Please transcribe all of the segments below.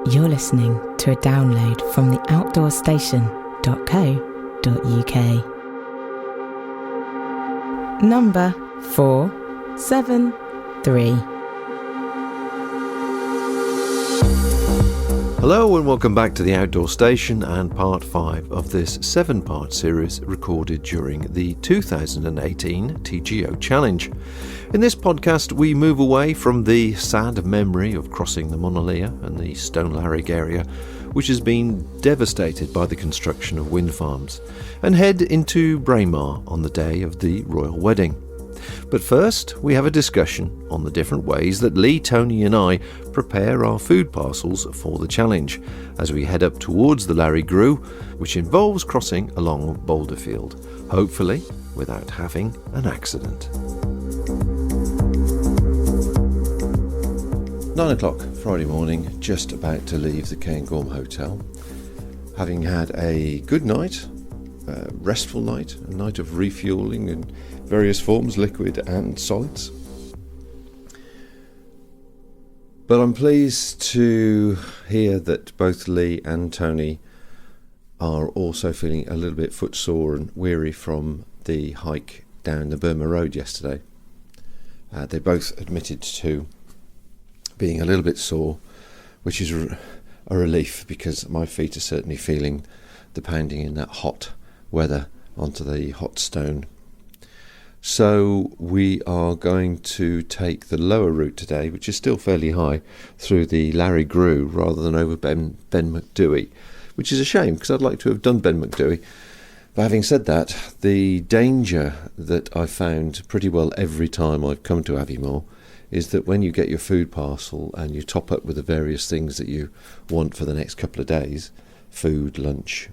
You're listening to a download from the outdoorstation.co.uk. Number 473. Hello and welcome back to the Outdoor Station and part 5 of this 7-part series recorded during the 2018 TGO Challenge. In this podcast we move away from the sad memory of crossing the Monolea and the Stone Larig area, which has been devastated by the construction of wind farms, and head into Braemar on the day of the royal wedding. But first, we have a discussion on the different ways that Lee, Tony and I prepare our food parcels for the challenge as we head up towards the Larig Ghru, which involves crossing along Boulderfield, hopefully without having an accident. 9 o'clock Friday morning, just about to leave the Cairngorm Hotel. Having had a good night, a restful night, a night of refuelling in various forms, liquid and solids. But I'm pleased to hear that both Lee and Tony are also feeling a little bit footsore and weary from the hike down the Burma Road yesterday. They both admitted to being a little bit sore, which is a relief because my feet are certainly feeling the pounding in that hot weather onto the hot stone. So we are going to take the lower route today, which is still fairly high, through the Larig Ghru rather than over Ben Macdui, which is a shame because I'd like to have done Ben Macdui. But having said that, the danger that I found pretty well every time I've come to Aviemore is that when you get your food parcel and you top up with the various things that you want for the next couple of days, food, lunch,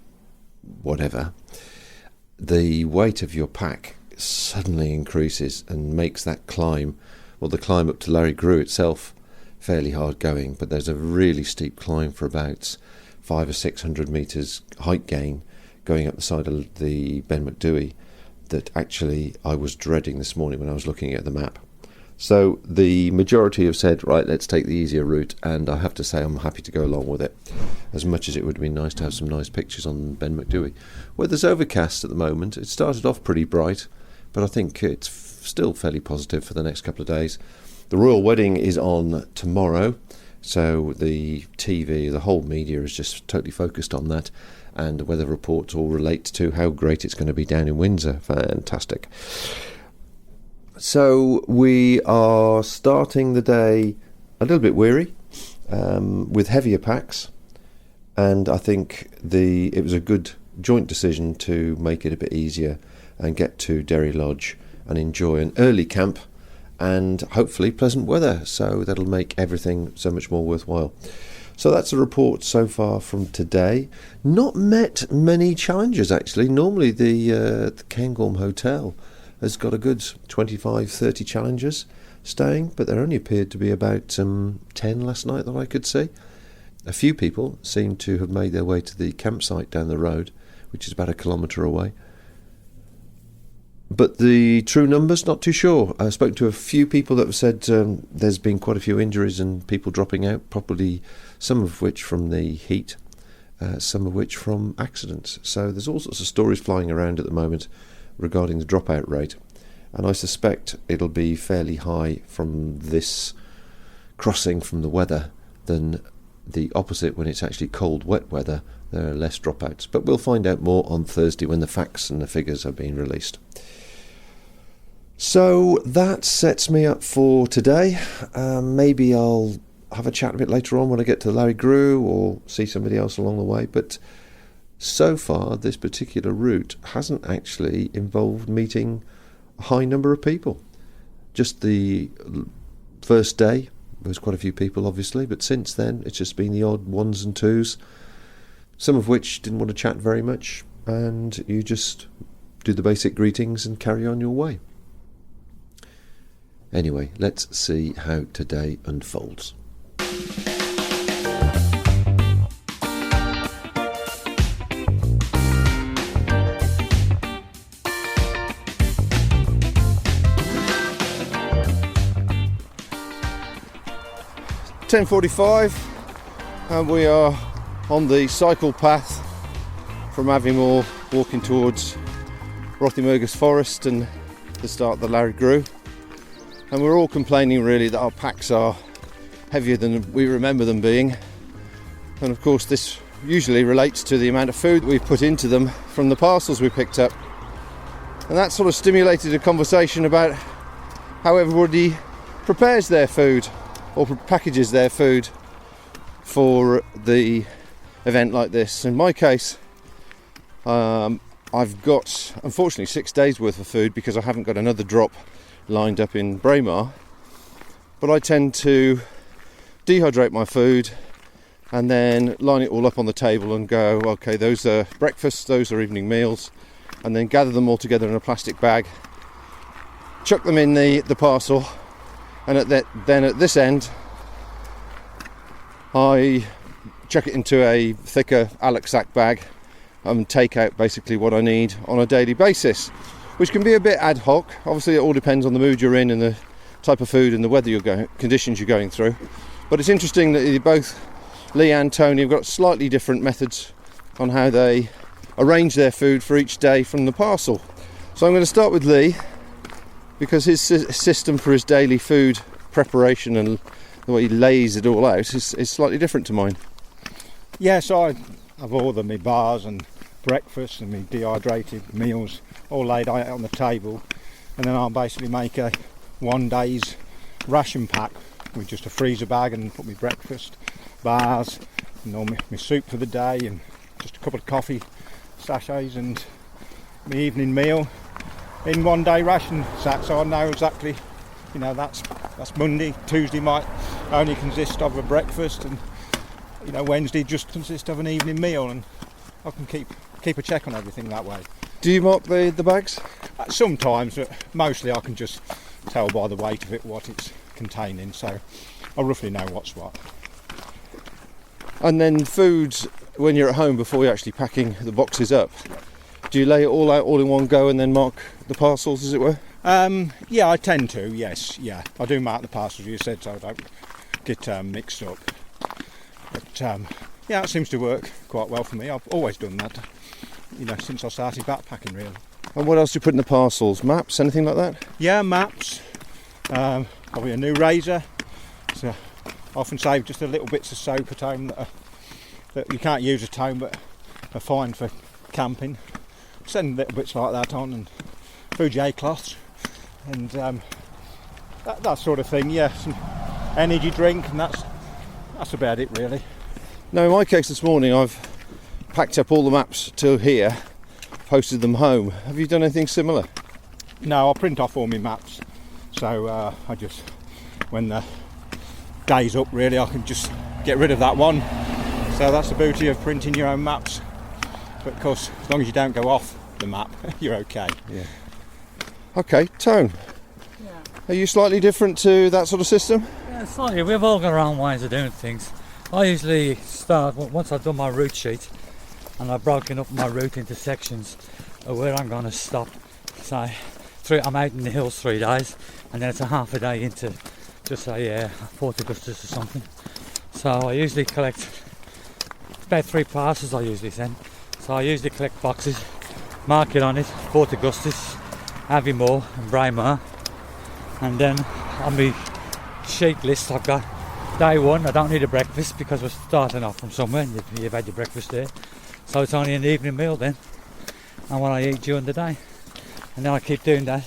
whatever, the weight of your pack suddenly increases and makes that climb, well, the climb up to Larig Ghru itself, fairly hard going, but there's a really steep climb for about 500 or 600 metres height gain going up the side of the Ben Macdui that actually I was dreading this morning when I was looking at the map. So the majority have said, right, let's take the easier route, and I have to say I'm happy to go along with it, as much as it would have been nice to have some nice pictures on Ben Macdui. Weather's overcast at the moment. It started off pretty bright, but I think it's still fairly positive for the next couple of days. The royal wedding is on tomorrow, so the TV, the whole media is just totally focused on that, and the weather reports all relate to how great it's going to be down in Windsor. Fantastic. So we are starting the day a little bit weary, with heavier packs, and I think it was a good joint decision to make it a bit easier and get to Derry Lodge and enjoy an early camp and hopefully pleasant weather, so that'll make everything so much more worthwhile. So that's a report so far from today. Not met many challenges actually. Normally the Cairngorm Hotel has got a good 25-30 challengers staying, but there only appeared to be about 10 last night that I could see. A few people seem to have made their way to the campsite down the road, which is about 1 kilometre away. But the true numbers, not too sure. I spoke to a few people that have said there's been quite a few injuries and people dropping out, probably some of which from the heat, some of which from accidents. So there's all sorts of stories flying around at the moment regarding the dropout rate, and I suspect it'll be fairly high from this crossing from the weather than the opposite when it's actually cold, wet weather. There are less dropouts, but we'll find out more on Thursday when the facts and the figures are being released. So that sets me up for today. Maybe I'll have a chat a bit later on when I get to Larig Ghru or see somebody else along the way, but so far this particular route hasn't actually involved meeting a high number of people. Just the first day there was quite a few people obviously, but since then it's just been the odd ones and twos, some of which didn't want to chat very much, and you just do the basic greetings and carry on your way. Anyway, let's see how today unfolds. $10:45. And we are on the cycle path from Aviemore, walking towards Rothiemurchus Forest and the start of the Larig Ghru. And we're all complaining really that our packs are heavier than we remember them being. And of course this usually relates to the amount of food we've put into them from the parcels we picked up. And that sort of stimulated a conversation about how everybody prepares their food or packages their food for the event like this. In my case, I've got unfortunately 6 days worth of food because I haven't got another drop lined up in Braemar, but I tend to dehydrate my food and then line it all up on the table and go, okay, those are breakfasts, those are evening meals, and then gather them all together in a plastic bag, chuck them in the parcel, and then at this end I chuck it into a thicker Alex sack bag and take out basically what I need on a daily basis, which can be a bit ad hoc. Obviously it all depends on the mood you're in and the type of food and the weather conditions you're going through. But it's interesting that both Lee and Tony have got slightly different methods on how they arrange their food for each day from the parcel. So I'm going to start with Lee, because his system for his daily food preparation and the way he lays it all out is slightly different to mine. Yes, I have all my bars and breakfast and my dehydrated meals all laid out on the table, and then I'll basically make a 1 day's ration pack with just a freezer bag and put my breakfast, bars, and all my soup for the day, and just a couple of coffee sachets and my evening meal in 1 day ration sack, so I know exactly, that's Monday. Tuesday might only consist of a breakfast, and Wednesday just consist of an evening meal, and I can keep a check on everything that way. Do you mark the bags? Sometimes, but mostly I can just tell by the weight of it what it's containing, so I roughly know what's what. And then food, when you're at home before you're actually packing the boxes up, do you lay it all out all in one go and then mark the parcels, as it were? Yeah, I tend to, yes, yeah. I do mark the parcels, you said, so I don't get mixed up. But yeah, it seems to work quite well for me. I've always done that, since I started backpacking, really. And what else do you put in the parcels? Maps, anything like that? Yeah, maps. Probably a new razor. So I often save just a little bits of soap at home that you can't use at home, but are fine for camping. Send little bits like that on, and Fuji cloths, and that sort of thing. Yeah, some energy drink, and that's about it, really. Now, in my case this morning, I've packed up all the maps to here, posted them home. Have you done anything similar? No, I print off all my maps, so I just, when the day's up, really, I can just get rid of that one. So that's the beauty of printing your own maps. But of course, as long as you don't go off the map, you're okay. Yeah. Okay, Tone. Yeah. Are you slightly different to that sort of system? Yeah, slightly. We've all got our own ways of doing things. I usually start, once I've done my route sheet and I've broken up my route into sections of where I'm going to stop. So I'm out in the hills 3 days, and then it's a half a day into just say Fort Augustus or something. So I usually collect about 3 parcels I usually send. So I usually collect boxes, mark it on it, Fort Augustus, Aviemore and Braemar, and then on my sheet list I've got day 1, I don't need a breakfast because we're starting off from somewhere and you've had your breakfast there, so it's only an evening meal then, and what I eat during the day, and then I keep doing that,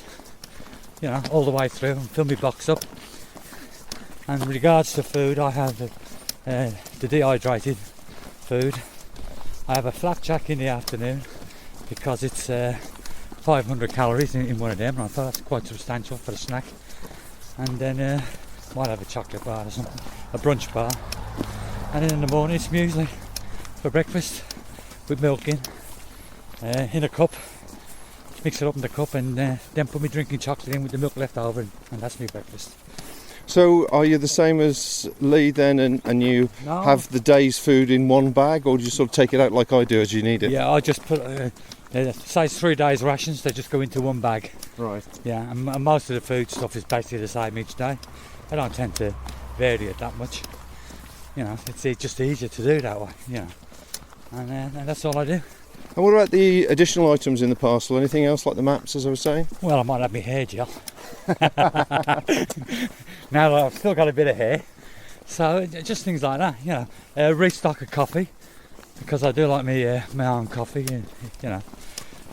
all the way through and fill my box up. And in regards to food, I have the dehydrated food. I have a flapjack in the afternoon because it's 500 calories in one of them, and I thought that's quite substantial for a snack. And then might have a chocolate bar or something, a brunch bar. And then in the morning it's muesli for breakfast with milk in a cup. Mix it up in the cup and then put my drinking chocolate in with the milk left over, and that's my breakfast. So are you the same as Lee then, and you have the day's food in one bag, or do you sort of take it out like I do as you need it? Yeah, I just put, say it's 3 days rations, they just go into one bag. Right. Yeah, and most of the food stuff is basically the same each day. I don't tend to vary it that much. you know, it's just easier to do that way, you know. And that's all I do. And what about the additional items in the parcel? Anything else like the maps, as I was saying? Well, I might have my hair gel. Now that I've still got a bit of hair. So just things like that, you know. Restock of coffee, because I do like my own coffee, you know.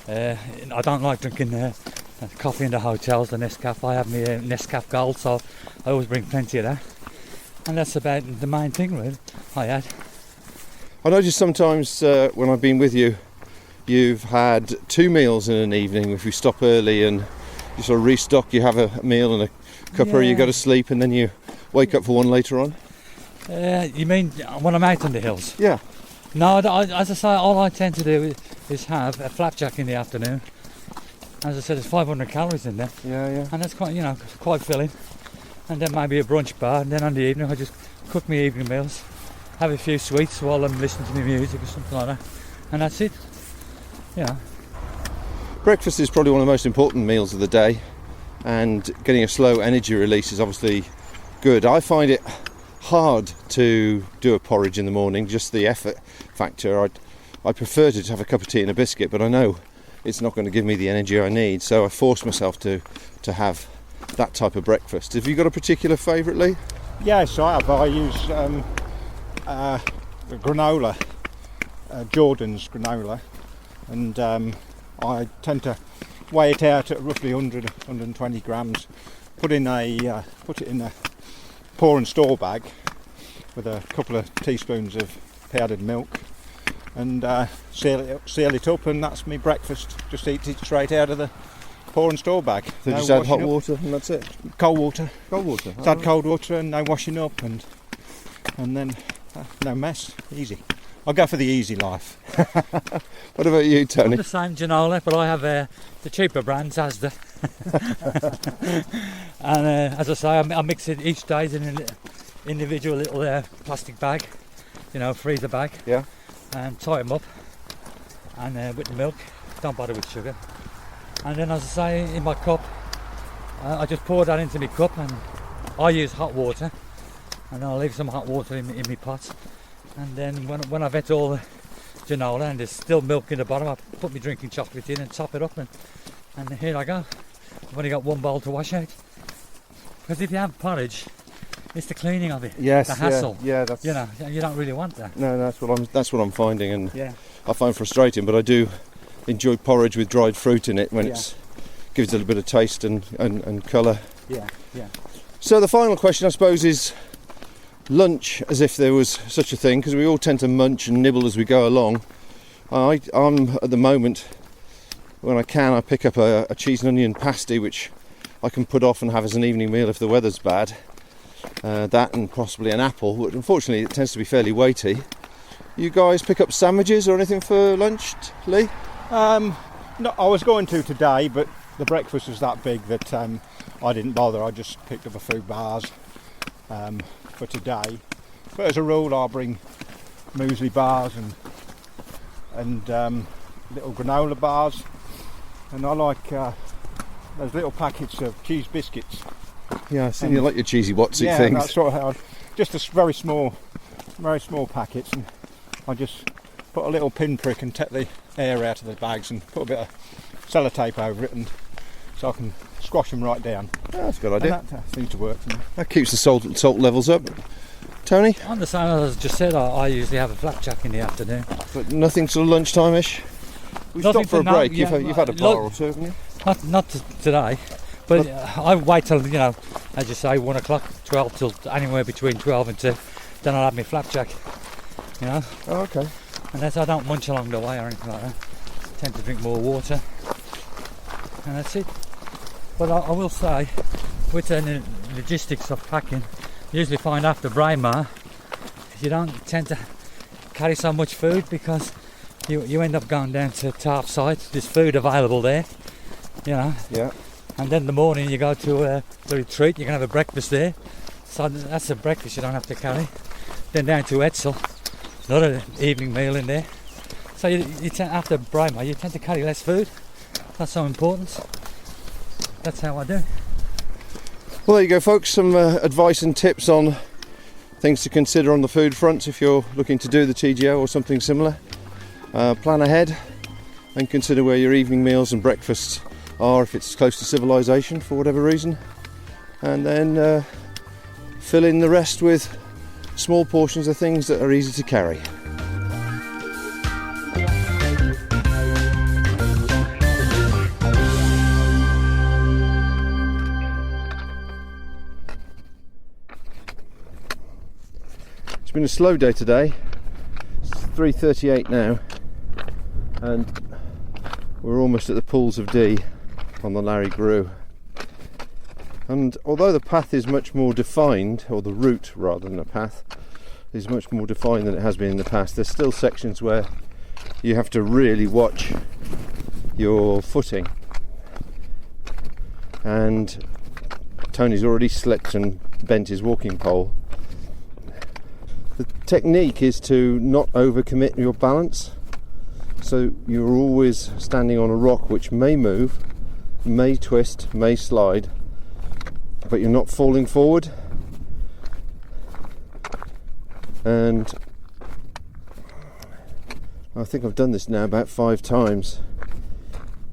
I don't like drinking coffee in the hotels, the Nescafe. I have my Nescafe Gold, so I always bring plenty of that. And that's about the main thing, really, I had. I noticed sometimes when I've been with you, you've had 2 meals in an evening. If you stop early and you sort of restock, you have a meal and a cuppa, you go to sleep and then you wake up for one later on. You mean when I'm out on the hills? Yeah. No, as I say, all I tend to do is have a flapjack in the afternoon. As I said, there's 500 calories in there. Yeah. And that's quite, you know, quite filling. And then maybe a brunch bar, and then on the evening I just cook my evening meals, have a few sweets while I'm listening to my music or something like that, and that's it. Yeah. Breakfast is probably one of the most important meals of the day, and getting a slow energy release is obviously good. I find it hard to do a porridge in the morning, just the effort factor. I prefer to have a cup of tea and a biscuit, but I know it's not going to give me the energy I need, so I force myself to have that type of breakfast. Have you got a particular favourite, Lee? Yes, I have. I use granola, Jordan's granola, and I tend to weigh it out at roughly 120 grams. Put it in a pour and store bag with a couple of teaspoons of powdered milk, and seal it up, and that's my breakfast. Just eat it straight out of the pour and store bag. So just add hot water and that's it? Cold water. Cold water? Just add cold water and no washing up, and then no mess. Easy. I'll go for the easy life. What about you, Tony? I'm the same granola, but I have the cheaper brands, Asda. And as I say, I mix it each day in an individual little plastic bag, you know, freezer bag. Yeah. And tie them up, and with the milk, don't bother with sugar. And then, as I say, in my cup, I just pour that into my cup, and I use hot water, and I'll leave some hot water in my pot. And then when I've ate all the granola and there's still milk in the bottom, I put my drinking chocolate in and top it up, and here I go. I've only got one bowl to wash out. Because if you have porridge, it's the cleaning of it, yes, the hassle. Yeah, that's, you know, you don't really want that. No, that's what I'm finding, and yeah. I find frustrating. But I do enjoy porridge with dried fruit in it when it gives it a little bit of taste and colour. Yeah. So the final question, I suppose, is lunch, as if there was such a thing, because we all tend to munch and nibble as we go along. I'm at the moment, when I can, I pick up a cheese and onion pasty, which I can put off and have as an evening meal if the weather's bad. That and possibly an apple, but unfortunately it tends to be fairly weighty. You guys pick up sandwiches or anything for lunch, Lee? No, I was going to today, but the breakfast was that big that I didn't bother. I just picked up a few bars for today. But as a rule, I'll bring muesli bars and little granola bars, and I like those little packets of cheese biscuits. Yeah, I see you like your cheesy Watsy yeah, things. That's sort of just a very small packets, and I just put a little pinprick and take the air out of the bags and put a bit of sellotape over it, and so I can squash them right down. Yeah, that's a good idea. And that seems to work for me. That keeps the salt levels up. Tony? On the same as I just said, I usually have a flapjack in the afternoon. But nothing till lunchtime-ish? We've Nothing stopped for a now, break. yeah, You've had a bar or two, haven't you? Not today, but I wait till, you know, as you say, 1 o'clock, 12 till anywhere between 12 and 2. Then I'll have my flapjack, you know. Oh, okay. Unless I don't munch along the way or anything like that. I tend to drink more water, and that's it. But I will say, with the logistics of packing, you usually find after Braemar, you don't tend to carry so much food, because you end up going down to Tarfside. There's food available there, you know. Yeah. And then in the morning you go to the retreat, you can have a breakfast there. So that's a breakfast you don't have to carry. Then down to Etzel, another evening meal in there. So after Braemar, you tend to carry less food. That's so important. That's how I do. Well, there you go, folks. Some advice and tips on Things to consider on the food front if you're looking to do the TGO or something similar. Plan ahead and consider where your evening meals and breakfasts are if it's close to civilization for whatever reason, and then fill in the rest with small portions of things that are easy to carry. It's been a slow day today. It's 3:38 now, and we're almost at the pools of Dee on the Larig Ghru. And although the path is much more defined, or the route rather than a path is much more defined than it has been in the past, there's still sections where you have to really watch your footing. And Tony's already slipped and bent his walking pole. The technique is to not overcommit your balance, so you're always standing on a rock which may move, may twist, may slide, but you're not falling forward. And I think I've done this now about 5 times.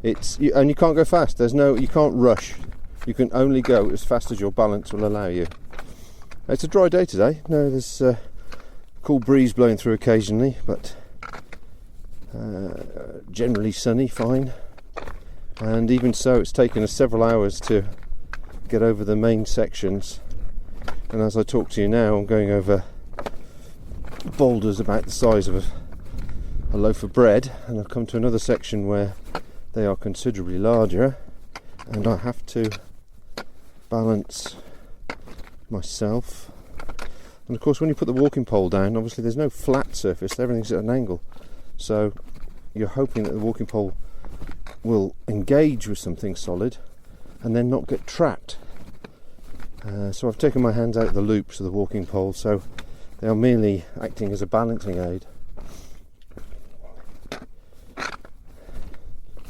And you can't go fast. You can't rush. You can only go as fast as your balance will allow you. It's a dry day today. No, there's a cool breeze blowing through occasionally, but generally sunny, fine. And even so, it's taken us several hours to get over the main sections, and as I talk to you now, I'm going over boulders about the size of a loaf of bread, and I've come to another section where they are considerably larger, and I have to balance myself. And of course, when you put the walking pole down, obviously there's no flat surface, everything's at an angle, so you're hoping that the walking pole will engage with something solid and then not get trapped. So I've taken my hands out of the loops of the walking pole, so they are merely acting as a balancing aid.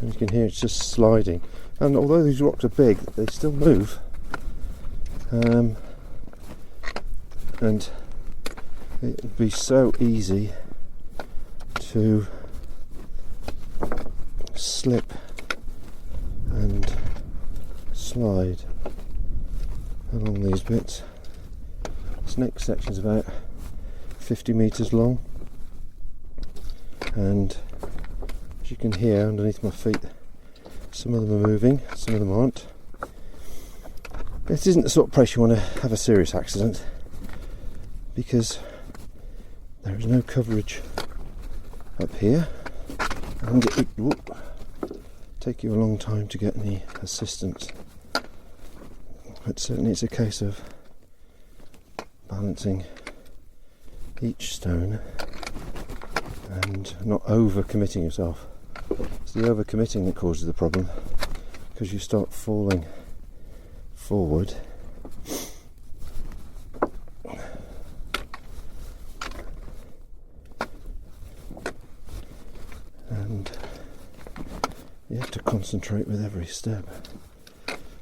And you can hear it's just sliding. And although these rocks are big, they still move. And it would be so easy to slip and slide along these bits. This next section is about 50 metres long, and as you can hear underneath my feet, some of them are moving, some of them aren't. This isn't the sort of place you want to have a serious accident, because there is no coverage up here, and it will take you a long time to get any assistance. But certainly it's a case of balancing each stone and not over-committing yourself. It's the over-committing that causes the problem, because you start falling forward and you have to concentrate with every step.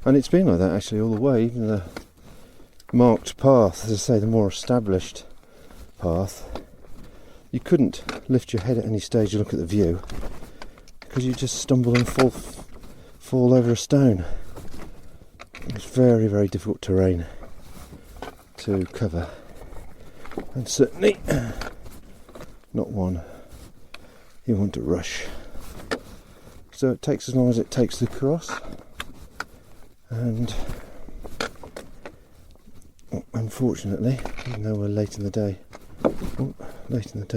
And it's been like that actually all the way, even the marked path, as I say, the more established path, you couldn't lift your head at any stage and look at the view, because you just stumble and fall over a stone. It's very, very difficult terrain to cover, and certainly not one you want to rush. So it takes as long as it takes to cross, and unfortunately, even though we're late in the day,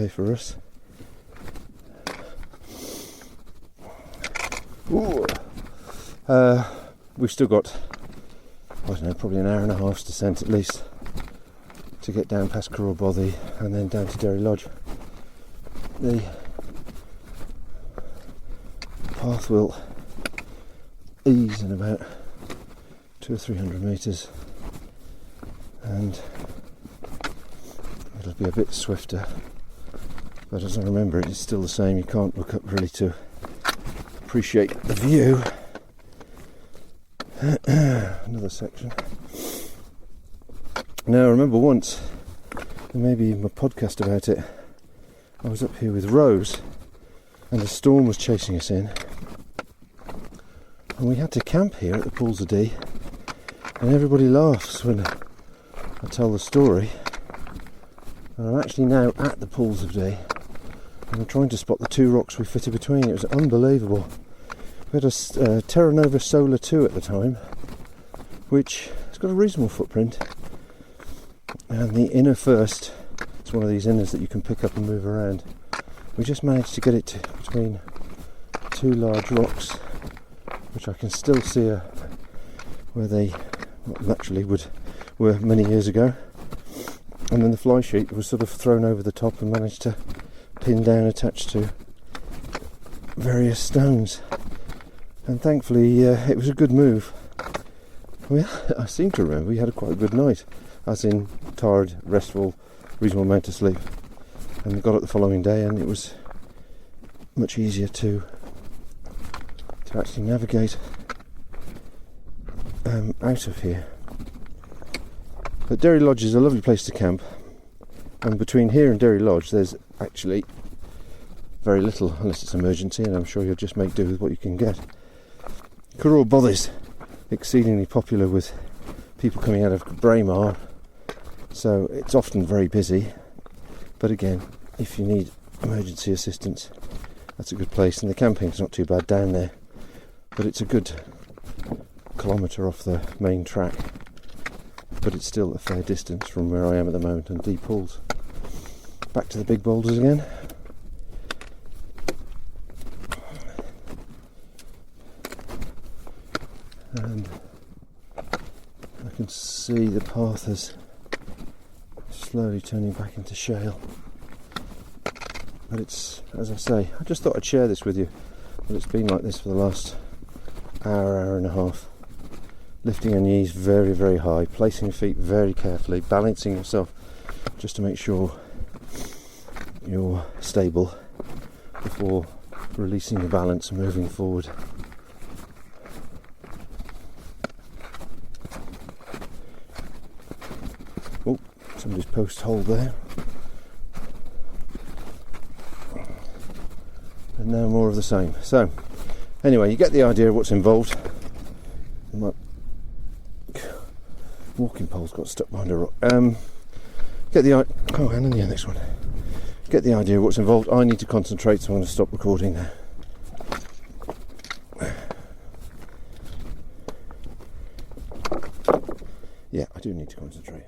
for us, we've still got, I don't know, probably an hour and a half's descent at least to get down past Cairngorm and then down to Derry Lodge. The path will ease in about 200 or 300 metres, and it'll be a bit swifter, but as I remember it's still the same. You can't look up really to appreciate the view. Another section. Now I remember once and maybe my podcast about it. I was up here with Rose, and a storm was chasing us in, and we had to camp here at the Pools of Dee, and everybody laughs when I tell the story. And I'm actually now at the Pools of Dee, and I'm trying to spot the two rocks we fitted between. It was unbelievable. We had a Terra Nova Solar 2 at the time, which has got a reasonable footprint, and the inner first, it's one of these inners that you can pick up and move around. We just managed to get it between two large rocks, which I can still see where they naturally were many years ago, and then the fly sheet was sort of thrown over the top and managed to pin down attached to various stones, and thankfully it was a good move. I seem to remember we had quite a good night, as in tired, restful, reasonable amount of sleep, and we got up the following day and it was much easier to actually navigate out of here. But Derry Lodge is a lovely place to camp, and between here and Derry Lodge there's actually very little, unless it's emergency, and I'm sure you'll just make do with what you can get. Curragh Bothy's exceedingly popular with people coming out of Braemar, so it's often very busy, but again, if you need emergency assistance, that's a good place. And the camping's not too bad down there, but it's a good kilometre off the main track, but it's still a fair distance from where I am at the moment and Dee Pools. Back to the big boulders again. And I can see the path is slowly turning back into shale. But it's, as I say, I just thought I'd share this with you. But it's been like this for the last hour and a half. Lifting your knees very, very high, placing your feet very carefully, balancing yourself just to make sure you're stable before releasing the balance and moving forward. Oh, somebody's post hole there. And now more of the same. So, anyway, you get the idea of what's involved. My walking pole's got stuck behind a rock. Get the idea. Oh, and then the next one. Get the idea of what's involved. I need to concentrate, so I'm going to stop recording now. Yeah, I do need to concentrate.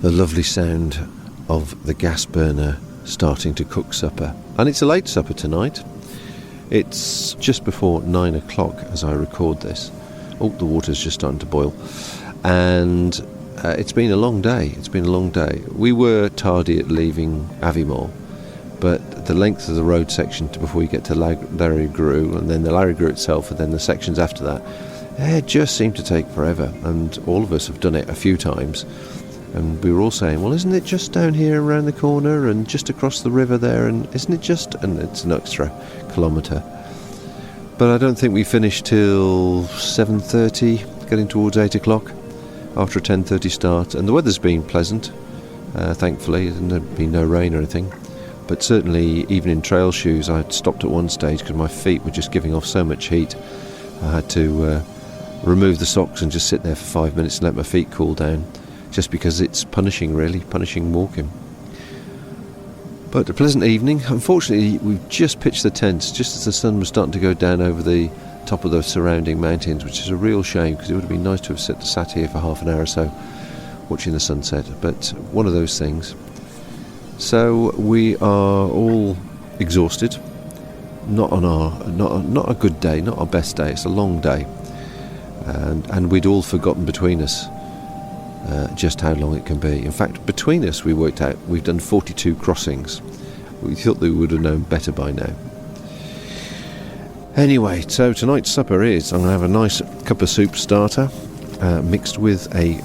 The lovely sound of the gas burner starting to cook supper. And it's a late supper tonight. It's just before 9 o'clock as I record this. Oh, the water's just starting to boil. And it's been a long day. We were tardy at leaving Aviemore, but the length of the road section before you get to Larig Ghru, and then the Larig Ghru itself, and then the sections after that, it just seemed to take forever. And all of us have done it a few times. And we were all saying, well, isn't it just down here around the corner and just across the river there, and isn't it just, and it's an extra kilometre. But I don't think we finished till 7:30, getting towards 8 o'clock, after a 10:30 start. And the weather's been pleasant, thankfully. There's been no rain or anything. But certainly, even in trail shoes, I had stopped at one stage because my feet were just giving off so much heat. I had to remove the socks and just sit there for 5 minutes and let my feet cool down. Just because it's punishing walking. But a pleasant evening. Unfortunately, we've just pitched the tents just as the sun was starting to go down over the top of the surrounding mountains, which is a real shame because it would have been nice to have sat here for half an hour or so watching the sunset, but one of those things. So we are all exhausted. Not a good day, not our best day. It's a long day, and we'd all forgotten between us just how long it can be. In fact, between us, we worked out we've done 42 crossings. We thought they would have known better by now. Anyway, so tonight's supper is, I'm going to have a nice cup of soup starter mixed with a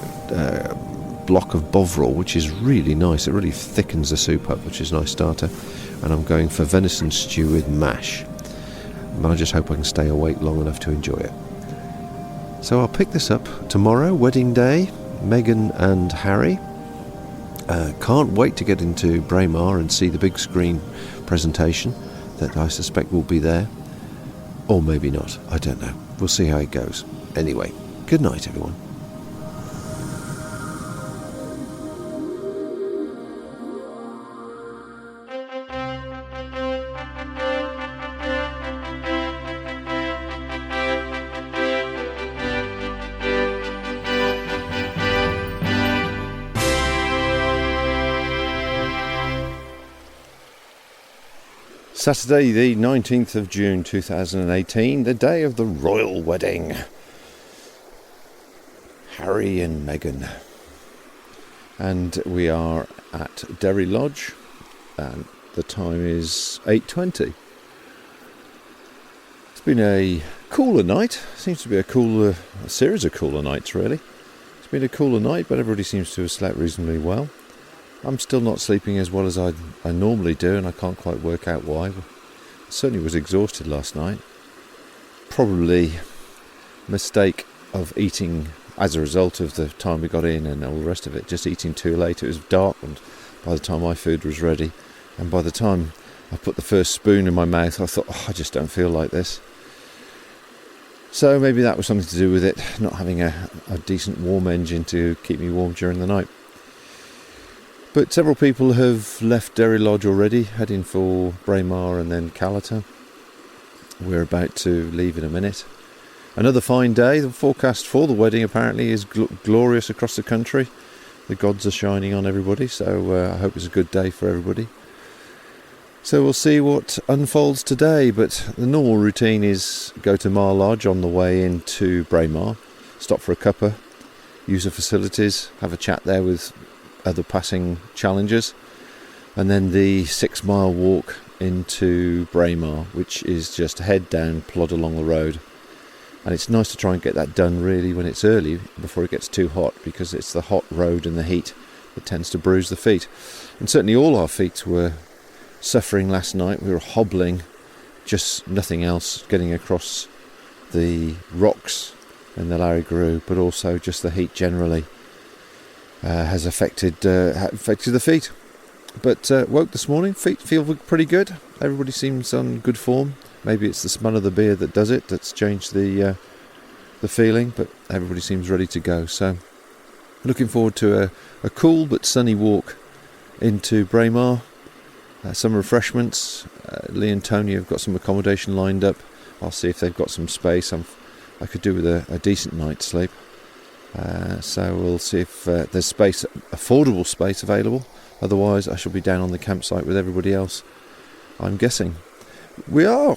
block of bovril, which is really nice. It really thickens the soup up, which is a nice starter. And I'm going for venison stew with mash. But I just hope I can stay awake long enough to enjoy it. So I'll pick this up tomorrow, wedding day, Meghan and Harry. Can't wait to get into Braemar and see the big screen presentation that I suspect will be there. Or maybe not, I don't know. We'll see how it goes. Anyway, good night everyone. Saturday the 19th of June 2018, the day of the royal wedding. Harry and Meghan. And we are at Derry Lodge and the time is 8:20. It's been a cooler night. Seems to be a series of cooler nights really. It's been a cooler night but everybody seems to have slept reasonably well. I'm still not sleeping as well as I normally do, and I can't quite work out why. I certainly was exhausted last night. Probably mistake of eating as a result of the time we got in and all the rest of it, just eating too late. It was dark and by the time my food was ready, and by the time I put the first spoon in my mouth I thought, I just don't feel like this. So maybe that was something to do with it, not having a decent warm engine to keep me warm during the night. But several people have left Derry Lodge already, heading for Braemar and then Callata. We're about to leave in a minute. Another fine day. The forecast for the wedding apparently is glorious across the country. The gods are shining on everybody, so I hope it's a good day for everybody. So we'll see what unfolds today, but the normal routine is go to Mar Lodge on the way into Braemar, stop for a cuppa, use the facilities, have a chat there with other passing challengers, and then the 6-mile walk into Braemar, which is just head down, plod along the road. And it's nice to try and get that done really when it's early, before it gets too hot, because it's the hot road and the heat that tends to bruise the feet. And certainly all our feet were suffering last night. We were hobbling, just nothing else, getting across the rocks in the Larig Ghru, but also just the heat generally has affected the feet. But woke this morning, feet feel pretty good. Everybody seems on good form. Maybe it's the smell of the beer that does it, that's changed the feeling, but everybody seems ready to go. So looking forward to a cool but sunny walk into Braemar. Some refreshments. Lee and Tony have got some accommodation lined up. I'll see if they've got some space. I could do with a decent night's sleep. So we'll see if there's space, affordable space available. Otherwise I shall be down on the campsite with everybody else, I'm guessing. We are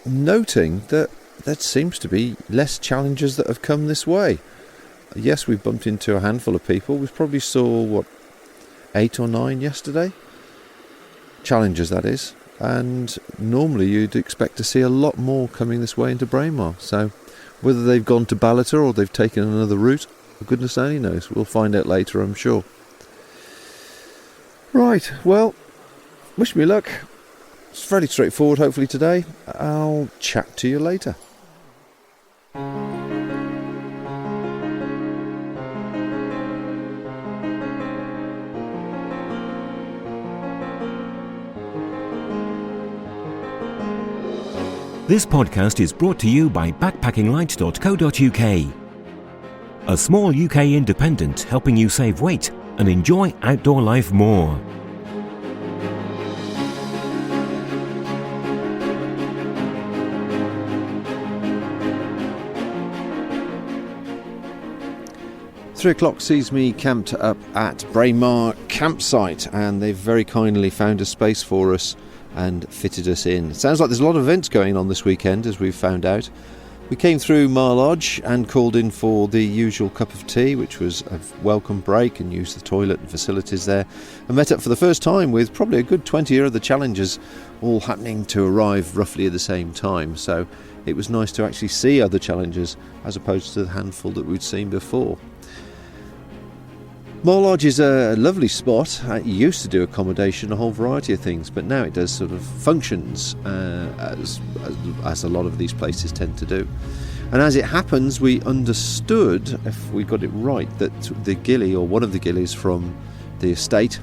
noting that there seems to be less challengers that have come this way. Yes, we've bumped into a handful of people. We probably saw 8 or 9 yesterday, challengers that is, and normally you'd expect to see a lot more coming this way into Braemar. So whether they've gone to Ballata or they've taken another route, goodness only knows. We'll find out later, I'm sure. Right, well, wish me luck. It's fairly straightforward, hopefully, today. I'll chat to you later. This podcast is brought to you by backpackinglight.co.uk, a small UK independent helping you save weight and enjoy outdoor life more. Three o'clock sees me camped up at Braemar campsite, and they've very kindly found a space for us and fitted us in. It sounds like there's a lot of events going on this weekend, as we've found out. We came through Mar Lodge and called in for the usual cup of tea, which was a welcome break, and used the toilet and facilities there, and met up for the first time with probably a good 20 other challengers, all happening to arrive roughly at the same time. So it was nice to actually see other challengers as opposed to the handful that we'd seen before. Mar Lodge is a lovely spot. It used to do accommodation, a whole variety of things, but now it does sort of functions as a lot of these places tend to do. And as it happens, we understood, if we got it right, that the gilly, or one of the gillies from the estate,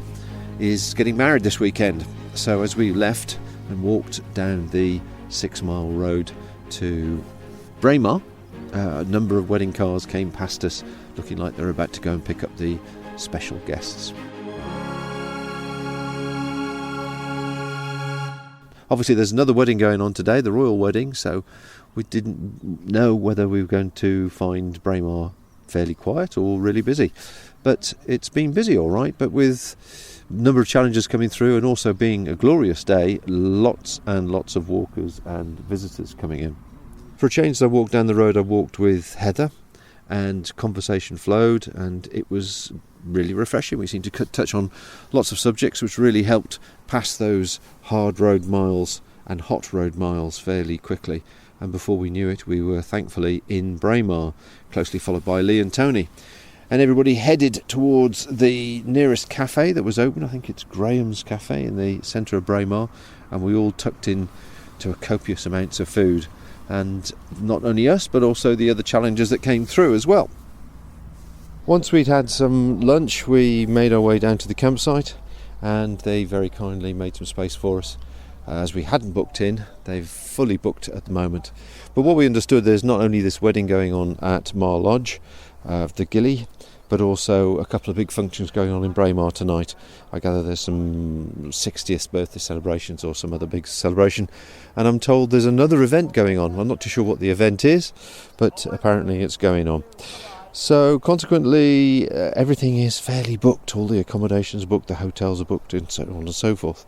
is getting married this weekend. So as we left and walked down the 6-mile road to Braemar, a number of wedding cars came past us, looking like they were about to go and pick up the special guests. Obviously there's another wedding going on today, the royal wedding, so we didn't know whether we were going to find Braemar fairly quiet or really busy. But it's been busy all right, but with a number of challenges coming through and also being a glorious day, lots and lots of walkers and visitors coming in. For a change, as I walked down the road, I walked with Heather, and conversation flowed, and it was really refreshing. We seemed to touch on lots of subjects, which really helped pass those hard road miles and hot road miles fairly quickly. And before we knew it, we were thankfully in Braemar, closely followed by Lee and Tony. And everybody headed towards the nearest cafe that was open. I think it's Graham's Cafe in the centre of Braemar, and we all tucked in to a copious amounts of food. And not only us, but also the other challengers that came through as well. Once we'd had some lunch, we made our way down to the campsite, and they very kindly made some space for us. As we hadn't booked in, they've fully booked at the moment. But what we understood, there's not only this wedding going on at Mar Lodge, the Gilly, but also a couple of big functions going on in Braemar tonight. I gather there's some 60th birthday celebrations or some other big celebration, and I'm told there's another event going on. I'm not too sure what the event is, but apparently it's going on. So consequently, everything is fairly booked. All the accommodations are booked, the hotels are booked, and so on and so forth.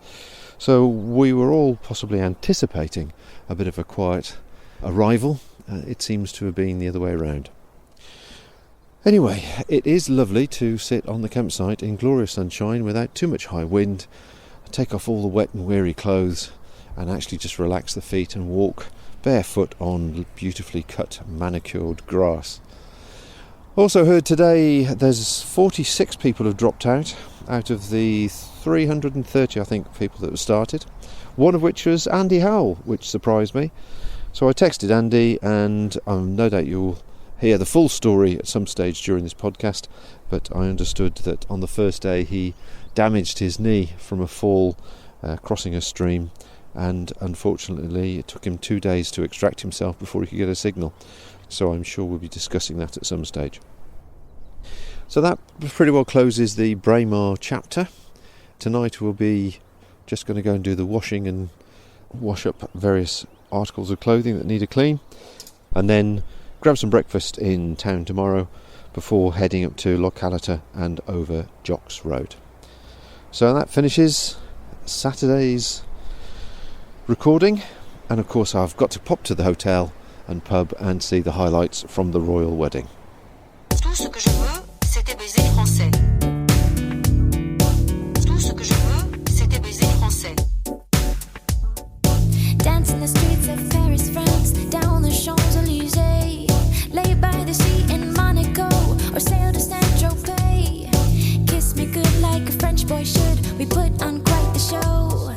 So we were all possibly anticipating a bit of a quiet arrival. It seems to have been the other way around. Anyway, it is lovely to sit on the campsite in glorious sunshine without too much high wind, take off all the wet and weary clothes, and actually just relax the feet and walk barefoot on beautifully cut, manicured grass. Also heard today there's 46 people have dropped out of the 330, I think, people that have started, one of which was Andy Howell, which surprised me. So I texted Andy, and no doubt you'll hear the full story at some stage during this podcast, but I understood that on the first day he damaged his knee from a fall crossing a stream, and unfortunately it took him 2 days to extract himself before he could get a signal. So I'm sure we'll be discussing that at some stage. So that pretty well closes the Braemar chapter. Tonight we'll be just going to go and do the washing and wash up various articles of clothing that need a clean, and then grab some breakfast in town tomorrow before heading up to Lochalata and over Jocks Road. So that finishes Saturday's recording, and of course I've got to pop to the hotel and pub and see the highlights from the royal wedding. Tout ce que je veux, c'était baiser français. Tout ce que je veux, c'était baiser français. Dance in the streets of Paris, France, down the Champs-Élysées, lay by the sea in Monaco, or sail to Saint-Tropez. Kiss me good like a French boy should, we put on quite the show.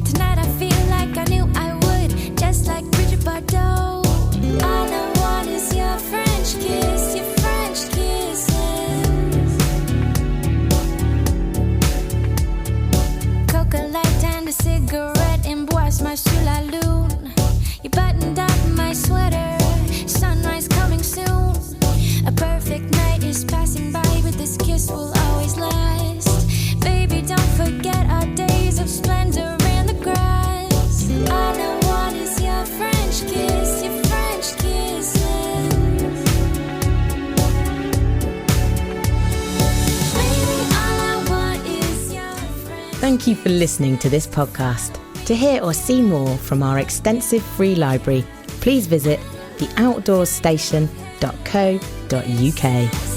Tonight I feel like I knew I would, just like Bridget Bardot. All I want is your French kiss, your French kisses. Coca light and a cigarette emboîte my sur la lune. You buttoned up my sweater, sunrise coming soon. A perfect night is passing by, but this kiss will always last. Baby, don't forget our days of splendor in the grass. All I want is your French kiss, your French kisses. Baby, all I want is your French. Thank you for listening to this podcast. To hear or see more from our extensive free library, please visit theoutdoorstation.co.uk.